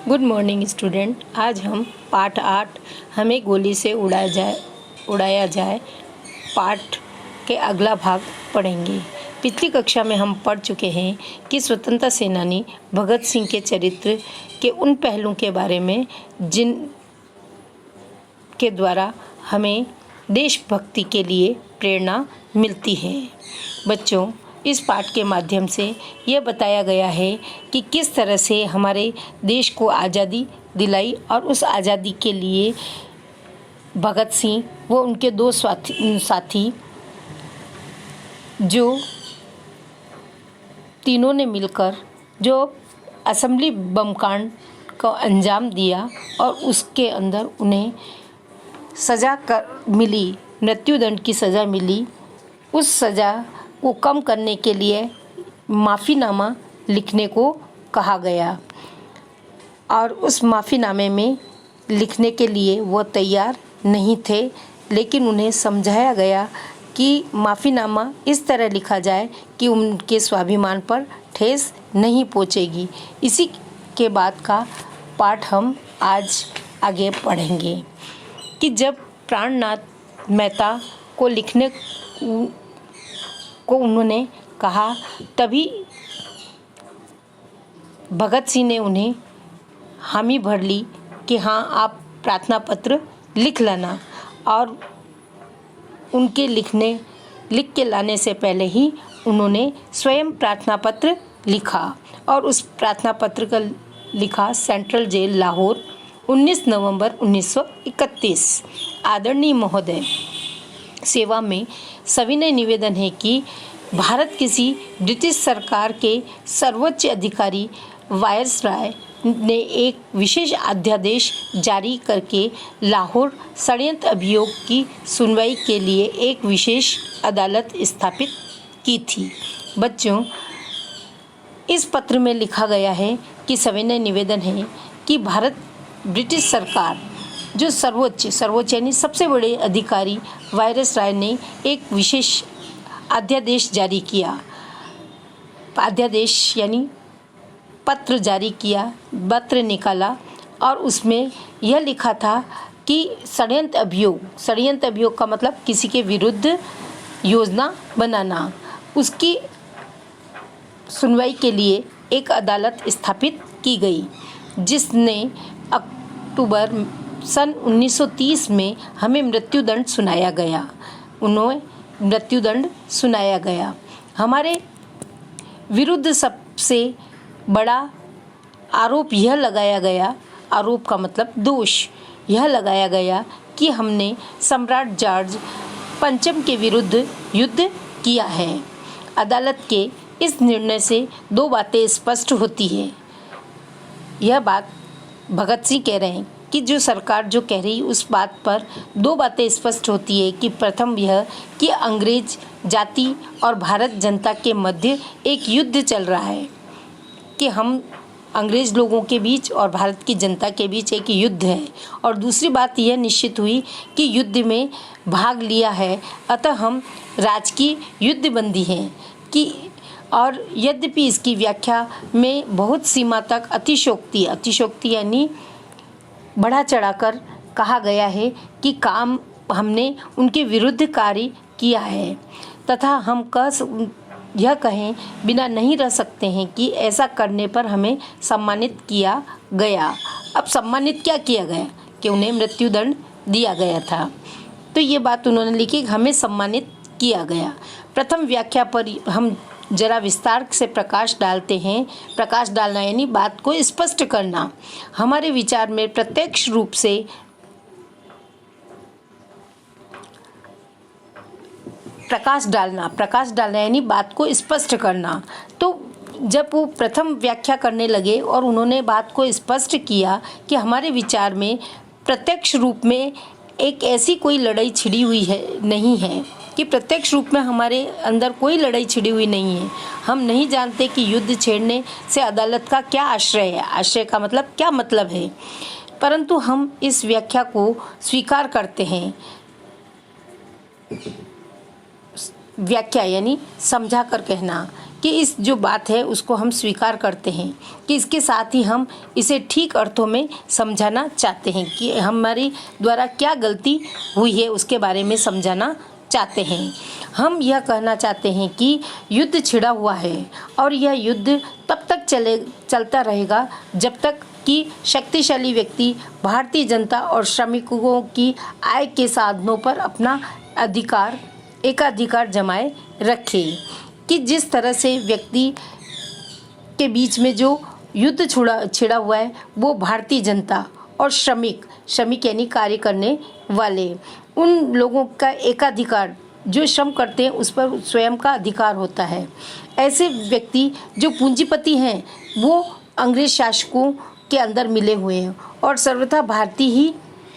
Good morning student. आज हम पाठ 8 हमें गोली से उड़ाया जाए पाठ के अगला भाग पढ़ेंगे। पिछली कक्षा में हम पढ़ चुके हैं कि स्वतंत्रता सेनानी भगत सिंह के चरित्र के उन पहलुओं के बारे में जिन के द्वारा हमें देशभक्ति के लिए प्रेरणा मिलती है। बच्चों, इस पाठ के माध्यम से यह बताया गया है कि किस तरह से हमारे देश को आज़ादी दिलाई और उस आज़ादी के लिए भगत सिंह व उनके दो साथी जो तीनों ने मिलकर जो असेंबली बम कांड को अंजाम दिया और उसके अंदर उन्हें सज़ा मिली, मृत्युदंड की सज़ा मिली। उस सज़ा को कम करने के लिए माफ़ीनामा लिखने को कहा गया और उस माफ़ीनामे में लिखने के लिए वो तैयार नहीं थे, लेकिन उन्हें समझाया गया कि माफ़ीनामा इस तरह लिखा जाए कि उनके स्वाभिमान पर ठेस नहीं पहुंचेगी। इसी के बाद का पाठ हम आज आगे पढ़ेंगे कि जब प्राणनाथ मेहता को लिखने को उन्होंने कहा, तभी भगत सिंह ने उन्हें हामी भर ली कि हाँ, आप प्रार्थना पत्र लिख लाना। और उनके लिख के लाने से पहले ही उन्होंने स्वयं प्रार्थना पत्र लिखा और उस प्रार्थना पत्र का लिखा सेंट्रल जेल लाहौर 19 नवंबर 1931। आदरणीय महोदय, सेवा में सविनय निवेदन है कि भारत किसी ब्रिटिश सरकार के सर्वोच्च अधिकारी वायसराय ने एक विशेष अध्यादेश जारी करके लाहौर षड्यंत्र अभियोग की सुनवाई के लिए एक विशेष अदालत स्थापित की थी। बच्चों, इस पत्र में लिखा गया है कि सविनय निवेदन है कि भारत ब्रिटिश सरकार जो सर्वोच्च यानी सबसे बड़े अधिकारी वायसराय ने एक विशेष अध्यादेश जारी किया। अध्यादेश यानी पत्र जारी किया, पत्र निकाला और उसमें यह लिखा था कि षड्यंत्र अभियोग का मतलब किसी के विरुद्ध योजना बनाना, उसकी सुनवाई के लिए एक अदालत स्थापित की गई, जिसने अक्टूबर सन 1930 में हमें मृत्युदंड सुनाया गया। हमारे विरुद्ध सबसे बड़ा आरोप यह लगाया गया, आरोप का मतलब दोष यह लगाया गया कि हमने सम्राट जॉर्ज पंचम के विरुद्ध युद्ध किया है। अदालत के इस निर्णय से दो बातें स्पष्ट होती है। यह बात भगत सिंह कह रहे हैं कि जो सरकार जो कह रही, उस बात पर दो बातें स्पष्ट होती है कि प्रथम यह कि अंग्रेज जाति और भारत जनता के मध्य एक युद्ध चल रहा है, कि हम अंग्रेज लोगों के बीच और भारत की जनता के बीच एक युद्ध है। और दूसरी बात यह निश्चित हुई कि युद्ध में भाग लिया है, अतः हम राजकीय युद्धबंदी हैं कि और यद्यपि इसकी व्याख्या में बहुत सीमा तक अतिशयोक्ति यानी बढ़ा चढ़ाकर कहा गया है कि काम हमने उनके विरुद्ध कार्य किया है, तथा हम यह कहें बिना नहीं रह सकते हैं कि ऐसा करने पर हमें सम्मानित किया गया। अब सम्मानित क्या किया गया कि उन्हें मृत्युदंड दिया गया था, तो ये बात उन्होंने लिखी, हमें सम्मानित किया गया। प्रथम व्याख्या पर हम जरा विस्तार से प्रकाश डालते हैं। प्रकाश डालना यानी बात को स्पष्ट करना। हमारे विचार में प्रत्यक्ष रूप से प्रकाश डालना यानी बात को स्पष्ट करना। तो जब वो प्रथम व्याख्या करने लगे और उन्होंने बात को स्पष्ट किया कि हमारे विचार में प्रत्यक्ष रूप में एक ऐसी कोई लड़ाई छिड़ी हुई नहीं है, कि प्रत्यक्ष रूप में हमारे अंदर कोई लड़ाई छिड़ी हुई नहीं है। हम नहीं जानते कि युद्ध छेड़ने से अदालत का क्या आश्रय है, आश्रय का मतलब क्या मतलब है, परंतु हम इस व्याख्या को स्वीकार करते हैं। व्याख्या यानी समझा कर कहना कि इस जो बात है उसको हम स्वीकार करते हैं, कि इसके साथ ही हम इसे ठीक अर्थों में समझाना चाहते हैं कि हमारी द्वारा क्या गलती हुई है उसके बारे में समझाना चाहते हैं। हम यह कहना चाहते हैं कि युद्ध छिड़ा हुआ है और यह युद्ध तब तक चलता रहेगा जब तक कि शक्तिशाली व्यक्ति भारतीय जनता और श्रमिकों की आय के साधनों पर अपना एकाधिकार जमाए रखे। कि जिस तरह से व्यक्ति के बीच में जो युद्ध छिड़ा हुआ है वो भारतीय जनता और श्रमिक यानी कार्य करने वाले उन लोगों का एकाधिकार, जो श्रम करते हैं उस पर स्वयं का अधिकार होता है। ऐसे व्यक्ति जो पूंजीपति हैं वो अंग्रेज शासकों के अंदर मिले हुए हैं और सर्वथा भारतीय ही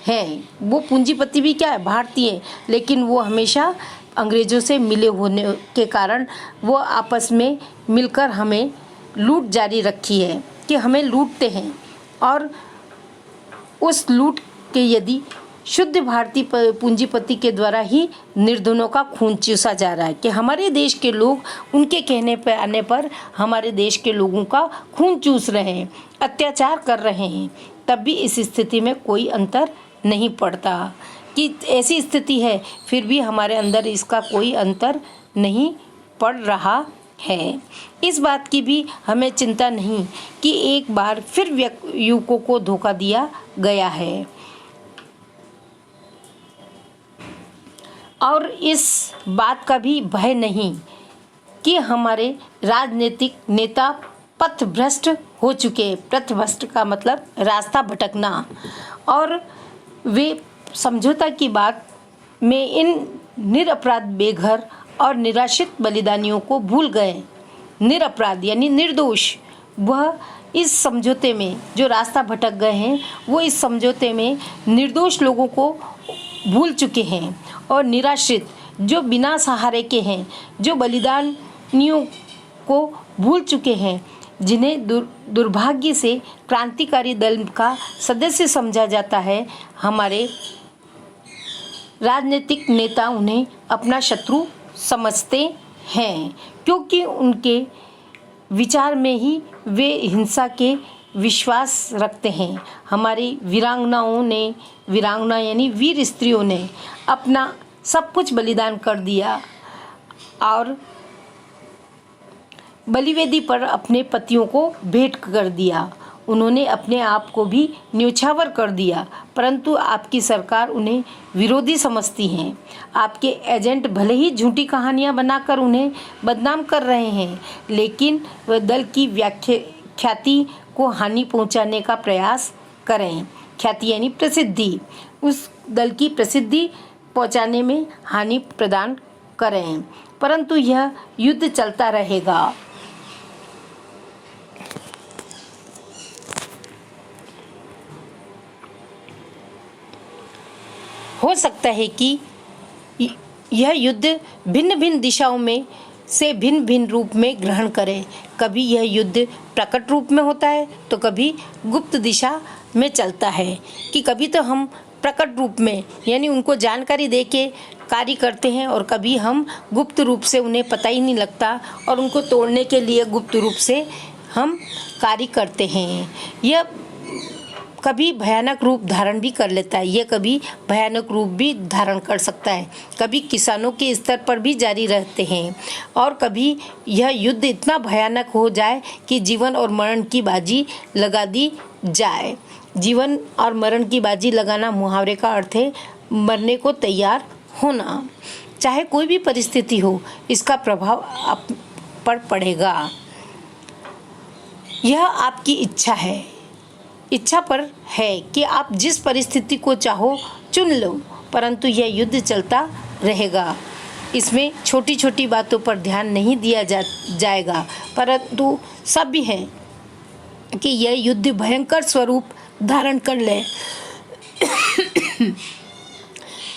हैं। वो पूंजीपति भी क्या है, भारतीय, लेकिन वो हमेशा अंग्रेज़ों से मिले होने के कारण वो आपस में मिलकर हमें लूट जारी रखी है कि हमें लूटते हैं। और उस लूट के यदि शुद्ध भारतीय पूंजीपति के द्वारा ही निर्धनों का खून चूसा जा रहा है कि हमारे देश के लोग उनके कहने पर आने पर हमारे देश के लोगों का खून चूस रहे हैं, अत्याचार कर रहे हैं, तब भी इस स्थिति में कोई अंतर नहीं पड़ता। कि ऐसी स्थिति है फिर भी हमारे अंदर इसका कोई अंतर नहीं पड़ रहा है। इस बात की भी हमें चिंता नहीं कि एक बार फिर युवकों को धोखा दिया गया है और इस बात का भी भय नहीं कि हमारे राजनीतिक नेता पथभ्रष्ट हो चुके। पथभ्रष्ट का मतलब रास्ता भटकना, और वे समझौता की बात में इन निरपराध बेघर और निराश्रित बलिदानियों को भूल गए। निरपराध यानी निर्दोष, वह इस समझौते में जो रास्ता भटक गए हैं वो इस समझौते में निर्दोष लोगों को भूल चुके हैं, और निराश्रित जो बिना सहारे के हैं, जो बलिदानियों को भूल चुके हैं, जिन्हें दुर्भाग्य से क्रांतिकारी दल का सदस्य समझा जाता है, हमारे राजनीतिक नेता उन्हें अपना शत्रु समझते हैं, क्योंकि उनके विचार में ही वे हिंसा के विश्वास रखते हैं। हमारी वीरांगना यानी वीर स्त्रियों ने अपना सब कुछ बलिदान कर दिया और बलिवेदी पर अपने पतियों को भेंट कर दिया। उन्होंने अपने आप को भी न्योछावर कर दिया, परंतु आपकी सरकार उन्हें विरोधी समझती हैं। आपके एजेंट भले ही झूठी कहानियां बनाकर उन्हें बदनाम कर रहे हैं, लेकिन वह दल की ख्याति को हानि पहुंचाने का प्रयास करें। ख्याति यानी प्रसिद्धि, उस दल की प्रसिद्धि पहुंचाने में हानि प्रदान करें, परंतु यह युद्ध चलता रहेगा। हो सकता है कि यह युद्ध भिन्न भिन्न दिशाओं में से भिन्न भिन्न रूप में ग्रहण करे। कभी यह युद्ध प्रकट रूप में होता है तो कभी गुप्त दिशा में चलता है। कि कभी तो हम प्रकट रूप में यानी उनको जानकारी दे के कार्य करते हैं, और कभी हम गुप्त रूप से उन्हें पता ही नहीं लगता और उनको तोड़ने के लिए गुप्त रूप से हम कार्य करते हैं। यह कभी भयानक रूप धारण भी कर लेता है, यह कभी भयानक रूप भी धारण कर सकता है। कभी किसानों के स्तर पर भी जारी रहते हैं, और कभी यह युद्ध इतना भयानक हो जाए कि जीवन और मरण की बाजी लगा दी जाए। जीवन और मरण की बाजी लगाना मुहावरे का अर्थ है मरने को तैयार होना। चाहे कोई भी परिस्थिति हो, इसका प्रभाव आप पर पड़ेगा। यह आपकी इच्छा पर है कि आप जिस परिस्थिति को चाहो चुन लो, परंतु यह युद्ध चलता रहेगा। इसमें छोटी छोटी बातों पर ध्यान नहीं दिया जाएगा, परंतु सब भी है कि यह युद्ध भयंकर स्वरूप धारण कर ले।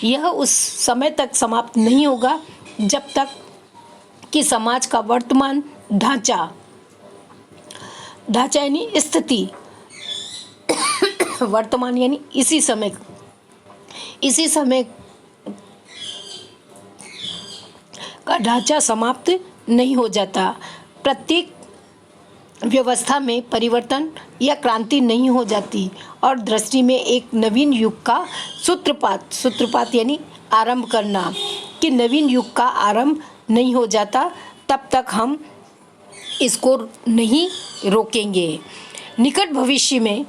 यह उस समय तक समाप्त नहीं होगा जब तक कि समाज का वर्तमान ढांचा यानी स्थिति, वर्तमान यानी इसी समय का ढांचा समाप्त नहीं हो जाता। प्रत्येक व्यवस्था में परिवर्तन या क्रांति नहीं हो जाती और दृष्टि में एक नवीन युग का सूत्रपात यानी आरंभ करना कि नवीन युग का आरंभ नहीं हो जाता, तब तक हम इसको नहीं रोकेंगे। निकट भविष्य में,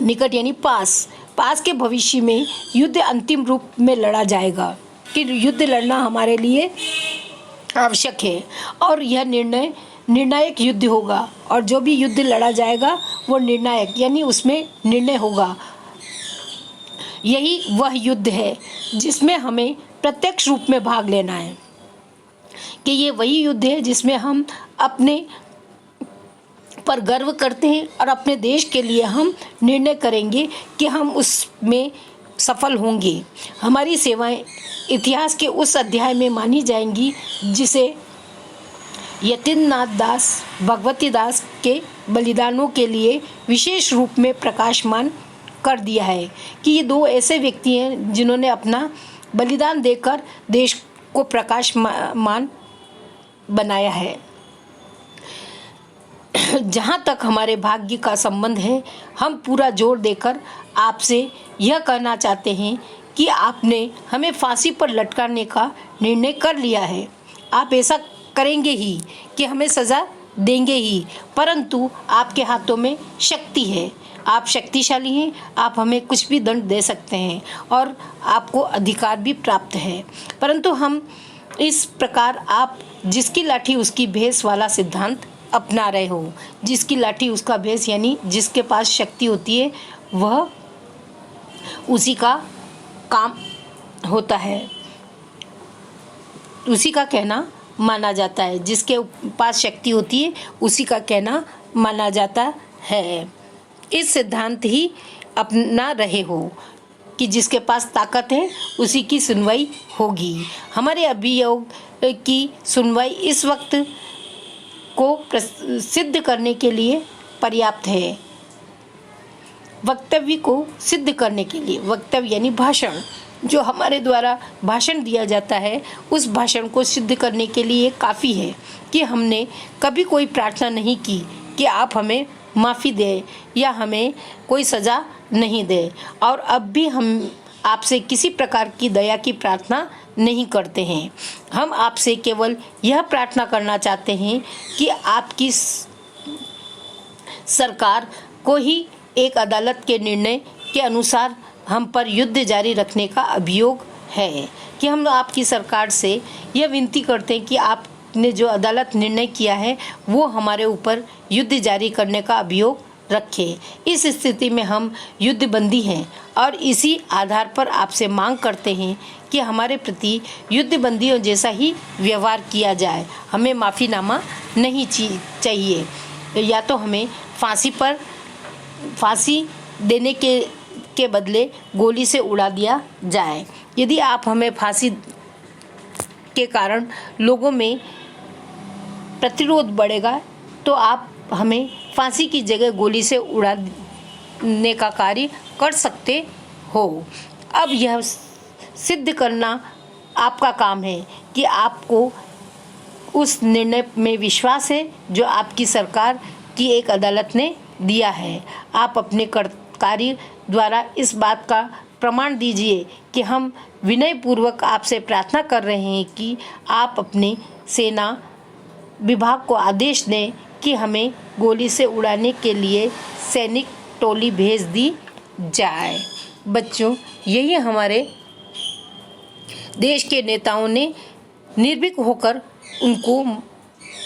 निकट यानी पास के भविष्य में युद्ध अंतिम रूप में लड़ा जाएगा कि युद्ध लड़ना हमारे लिए आवश्यक है और यह निर्णायक युद्ध होगा और जो भी युद्ध लड़ा जाएगा वो निर्णायक यानी उसमें निर्णय होगा। यही वह युद्ध है जिसमें हमें प्रत्यक्ष रूप में भाग लेना है कि ये वही युद्ध है जिसमें हम अपने पर गर्व करते हैं और अपने देश के लिए हम निर्णय करेंगे कि हम उसमें सफल होंगे। हमारी सेवाएं इतिहास के उस अध्याय में मानी जाएंगी जिसे यतीन्द्रनाथ दास भगवती दास के बलिदानों के लिए विशेष रूप में प्रकाशमान कर दिया है कि ये दो ऐसे व्यक्ति हैं जिन्होंने अपना बलिदान देकर देश को प्रकाशमान बनाया है। जहाँ तक हमारे भाग्य का संबंध है, हम पूरा जोर देकर आपसे यह कहना चाहते हैं कि आपने हमें फांसी पर लटकाने का निर्णय कर लिया है। आप ऐसा करेंगे ही कि हमें सज़ा देंगे ही, परंतु आपके हाथों में शक्ति है, आप शक्तिशाली हैं, आप हमें कुछ भी दंड दे सकते हैं और आपको अधिकार भी प्राप्त है। परंतु हम इस प्रकार आप जिसकी लाठी उसकी भैंस वाला सिद्धांत अपना रहे हो, जिसकी लाठी उसका भैंस यानी जिसके पास शक्ति होती है वह उसी का काम होता है, उसी का कहना माना जाता है। जिसके पास शक्ति होती है उसी का कहना माना जाता है। इस सिद्धांत ही अपना रहे हो कि जिसके पास ताकत है उसी की सुनवाई होगी। हमारे अभियोग की सुनवाई इस वक्त को सिद्ध करने के लिए पर्याप्त है। वक्तव्य को सिद्ध करने के लिए, वक्तव्य यानी भाषण, जो हमारे द्वारा भाषण दिया जाता है उस भाषण को सिद्ध करने के लिए काफ़ी है कि हमने कभी कोई प्रार्थना नहीं की कि आप हमें माफ़ी दें या हमें कोई सज़ा नहीं दे, और अब भी हम आपसे किसी प्रकार की दया की प्रार्थना नहीं करते हैं। हम आपसे केवल यह प्रार्थना करना चाहते हैं कि आपकी सरकार को ही एक अदालत के निर्णय के अनुसार हम पर युद्ध जारी रखने का अभियोग है कि हम आपकी सरकार से यह विनती करते हैं कि आपने जो अदालत निर्णय किया है वो हमारे ऊपर युद्ध जारी करने का अभियोग रखे। इस स्थिति में हम युद्धबंदी हैं और इसी आधार पर आपसे मांग करते हैं कि हमारे प्रति युद्धबंदियों जैसा ही व्यवहार किया जाए। हमें माफ़ीनामा नहीं चाहिए, या तो हमें फांसी देने के बदले गोली से उड़ा दिया जाए। यदि आप हमें फांसी के कारण लोगों में प्रतिरोध बढ़ेगा तो आप हमें फांसी की जगह गोली से उड़ाने का कार्य कर सकते हो। अब यह सिद्ध करना आपका काम है कि आपको उस निर्णय में विश्वास है जो आपकी सरकार की एक अदालत ने दिया है। आप अपने कार्य द्वारा इस बात का प्रमाण दीजिए कि हम विनयपूर्वक आपसे प्रार्थना कर रहे हैं कि आप अपने सेना विभाग को आदेश दें कि हमें गोली से उड़ाने के लिए सैनिक टोली भेज दी जाए। बच्चों, यही हमारे देश के नेताओं ने निर्भीक होकर उनको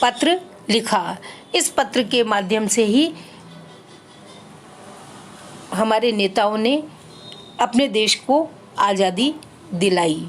पत्र लिखा। इस पत्र के माध्यम से ही हमारे नेताओं ने अपने देश को आज़ादी दिलाई।